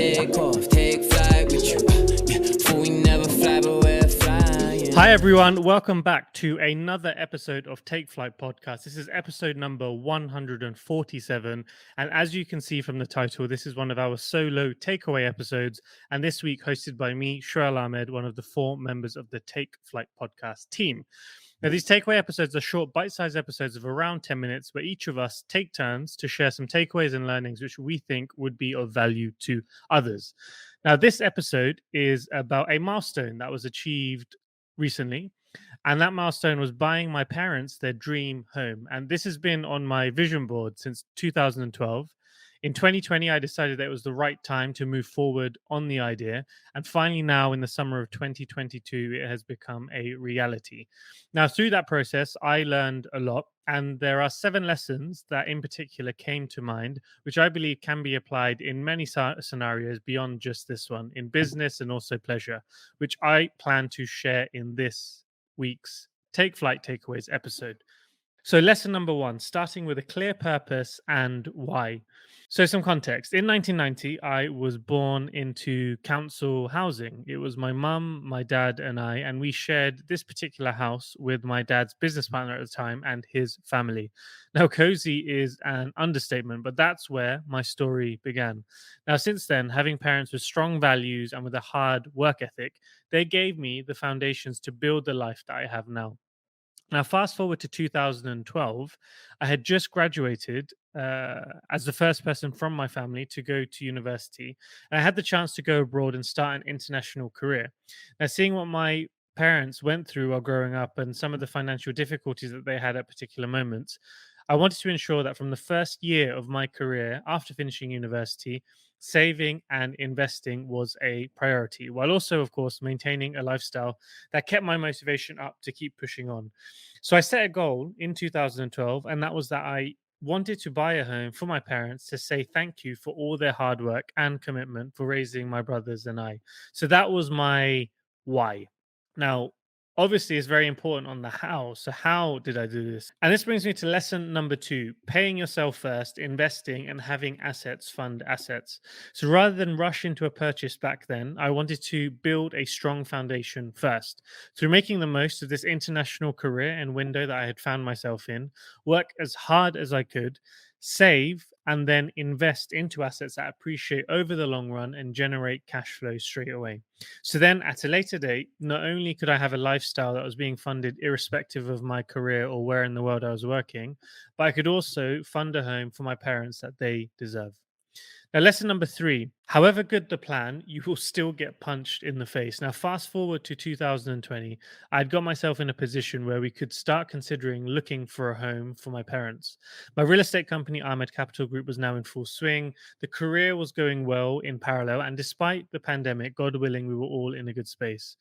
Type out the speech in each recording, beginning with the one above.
take off, take flight with you. For we never fly, but we're flying. Hi everyone, welcome back to another episode of Take Flight Podcast. This is episode number 147, and as you can see from the title, this is one of our solo takeaway episodes, and this week hosted by me, Shuwel, one of the 4 members of the Take Flight Podcast team. Now, these takeaway episodes are short, bite-sized episodes of around 10 minutes where each of us take turns to share some takeaways and learnings which we think would be of value to others. Now, this episode is about a milestone that was achieved recently, and that milestone was buying my parents their dream home. And this has been on my vision board since 2012. In 2020, I decided that it was the right time to move forward on the idea. And finally, now in the summer of 2022, it has become a reality. Now, through that process, I learned a lot. And there are 7 lessons that in particular came to mind, which I believe can be applied in many scenarios beyond just this one, in business and also pleasure, which I plan to share in this week's Take Flight Takeaways episode. So, lesson number 1, starting with a clear purpose and why. So, some context. In 1990, I was born into council housing. It was my mum, my dad, and I, and we shared this particular house with my dad's business partner at the time and his family. Now, cozy is an understatement, but that's where my story began. Now, since then, having parents with strong values and with a hard work ethic, they gave me the foundations to build the life that I have now. Now, fast forward to 2012, I had just graduated as the first person from my family to go to university. And I had the chance to go abroad and start an international career. Now, seeing what my parents went through while growing up and some of the financial difficulties that they had at particular moments, I wanted to ensure that from the first year of my career after finishing university, saving and investing was a priority, while also, of course, maintaining a lifestyle that kept my motivation up to keep pushing on. So I set a goal in 2012, and that was that I wanted to buy a home for my parents to say thank you for all their hard work and commitment for raising my brothers and I. So that was my why. Now, obviously, it's very important on the how. So, how did I do this? And this brings me to lesson number 2, paying yourself first, investing, and having assets fund assets. So, rather than rush into a purchase back then, I wanted to build a strong foundation first. Through making the most of this international career and window that I had found myself in, work as hard as I could, save, and then invest into assets that appreciate over the long run and generate cash flow straight away. So then at a later date, not only could I have a lifestyle that was being funded irrespective of my career or where in the world I was working, but I could also fund a home for my parents that they deserve. Now, lesson number 3, however good the plan, you will still get punched in the face. Now, fast forward to 2020, I'd got myself in a position where we could start considering looking for a home for my parents. My real estate company, Ahmed Capital Group, was now in full swing. The career was going well in parallel. And despite the pandemic, God willing, we were all in a good space.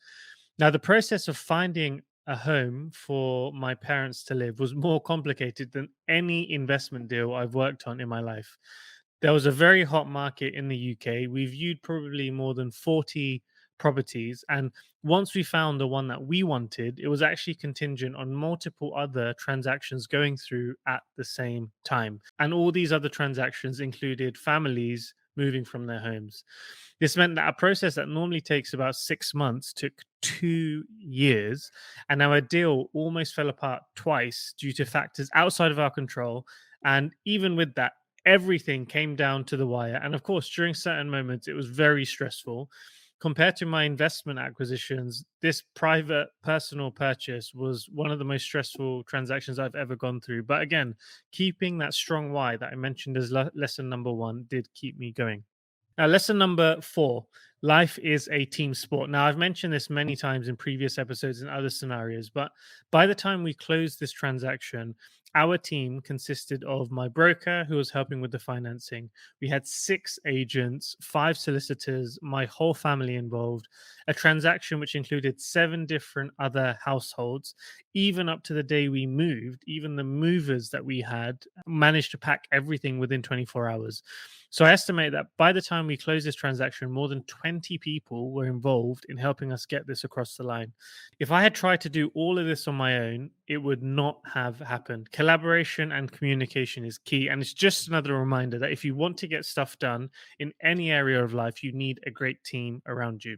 Now, the process of finding a home for my parents to live was more complicated than any investment deal I've worked on in my life. There was a very hot market in the UK. We viewed probably more than 40 properties. And once we found the one that we wanted, it was actually contingent on multiple other transactions going through at the same time. And all these other transactions included families moving from their homes. This meant that a process that normally takes about 6 months took 2 years. And our deal almost fell apart twice due to factors outside of our control. And even with that, everything came down to the wire. And of course, during certain moments, it was very stressful. Compared to my investment acquisitions, this private personal purchase was one of the most stressful transactions I've ever gone through. But again, keeping that strong why that I mentioned as lesson number 1 did keep me going. Now, lesson number 4, life is a team sport. Now, I've mentioned this many times in previous episodes and other scenarios, but by the time we closed this transaction, our team consisted of my broker who was helping with the financing. We had 6 agents, 5 solicitors, my whole family involved, a transaction which included 7 different other households. Even up to the day we moved, even the movers that we had managed to pack everything within 24 hours. So I estimate that by the time we closed this transaction, more than 20 people were involved in helping us get this across the line. If I had tried to do all of this on my own, it would not have happened. Collaboration and communication is key. And it's just another reminder that if you want to get stuff done in any area of life, you need a great team around you.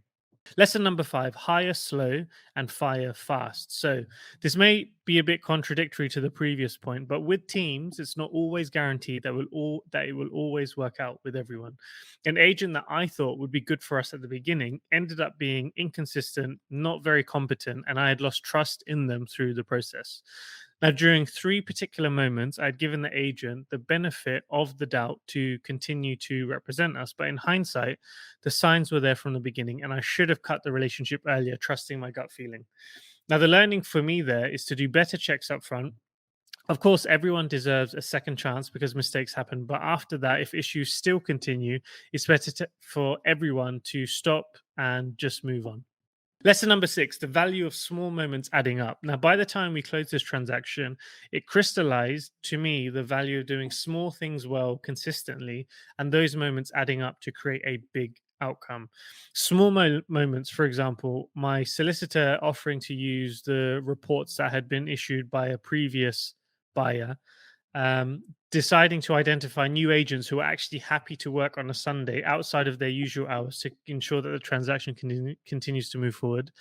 Lesson number 5: hire slow and fire fast. So, this may be a bit contradictory to the previous point, but with teams, it's not always guaranteed that it will always work out with everyone. An agent that I thought would be good for us at the beginning ended up being inconsistent, not very competent, and I had lost trust in them through the process. Now, during 3 particular moments, I'd given the agent the benefit of the doubt to continue to represent us. But in hindsight, the signs were there from the beginning, and I should have cut the relationship earlier, trusting my gut feeling. Now, the learning for me there is to do better checks up front. Of course, everyone deserves a second chance because mistakes happen. But after that, if issues still continue, it's better for everyone to stop and just move on. Lesson number 6: the value of small moments adding up. Now, by the time we closed this transaction, it crystallized to me the value of doing small things well consistently, and those moments adding up to create a big outcome. Small moments, for example, my solicitor offering to use the reports that had been issued by a previous buyer, um, deciding to identify new agents who are actually happy to work on a Sunday outside of their usual hours to ensure that the transaction continues to move forward,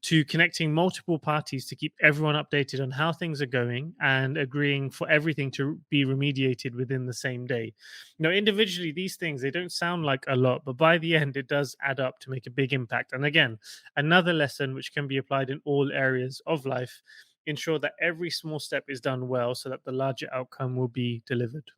to connecting multiple parties to keep everyone updated on how things are going and agreeing for everything to be remediated within the same day. Now, individually, these things, they don't sound like a lot, but by the end, it does add up to make a big impact. And again, another lesson which can be applied in all areas of life: ensure that every small step is done well so that the larger outcome will be delivered.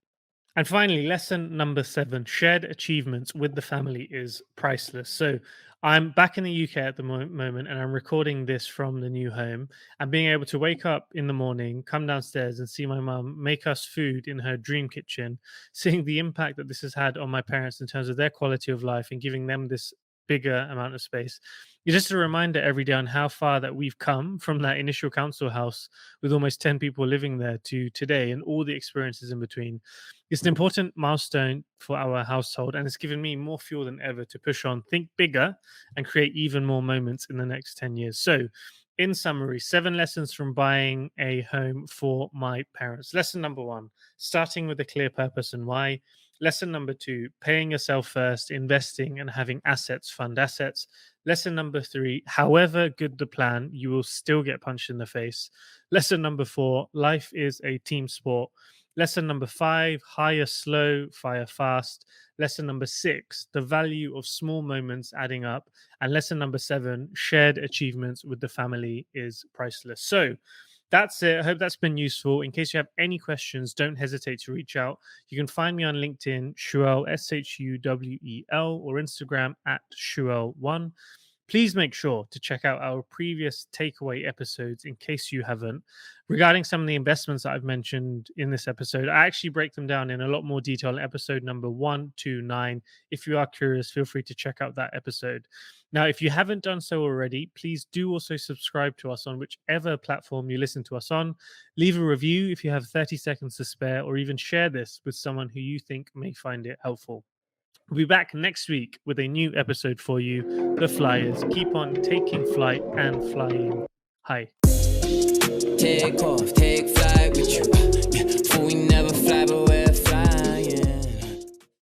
And finally, lesson number 7: shared achievements with the family is priceless. So, I'm back in the UK at the moment, and I'm recording this from the new home. And being able to wake up in the morning, come downstairs, and see my mum make us food in her dream kitchen, seeing the impact that this has had on my parents in terms of their quality of life and giving them this bigger amount of space. It's just a reminder every day on how far that we've come from that initial council house with almost 10 people living there to today and all the experiences in between. It's an important milestone for our household, and it's given me more fuel than ever to push on, think bigger, and create even more moments in the next 10 years. So, in summary, 7 lessons from buying a home for my parents. Lesson number 1: starting with a clear purpose and why. Lesson number 2: paying yourself first, investing, and having assets fund assets. Lesson number 3: however good the plan, you will still get punched in the face. Lesson number 4: life is a team sport. Lesson number 5: hire slow, fire fast. Lesson number 6: the value of small moments adding up. And lesson number 7: shared achievements with the family is priceless. So, that's it. I hope that's been useful. In case you have any questions, don't hesitate to reach out. You can find me on LinkedIn, Shuwel, Shuwel, or Instagram at Shuwel1. Please make sure to check out our previous takeaway episodes in case you haven't. Regarding some of the investments that I've mentioned in this episode, I actually break them down in a lot more detail in episode number 129. If you are curious, feel free to check out that episode. Now, if you haven't done so already, please do also subscribe to us on whichever platform you listen to us on. Leave a review if you have 30 seconds to spare, or even share this with someone who you think may find it helpful. We'll be back next week with a new episode for you. The Flyers keep on taking flight and flying high. Take off, take flight with you. Yeah, for we never fly, but we're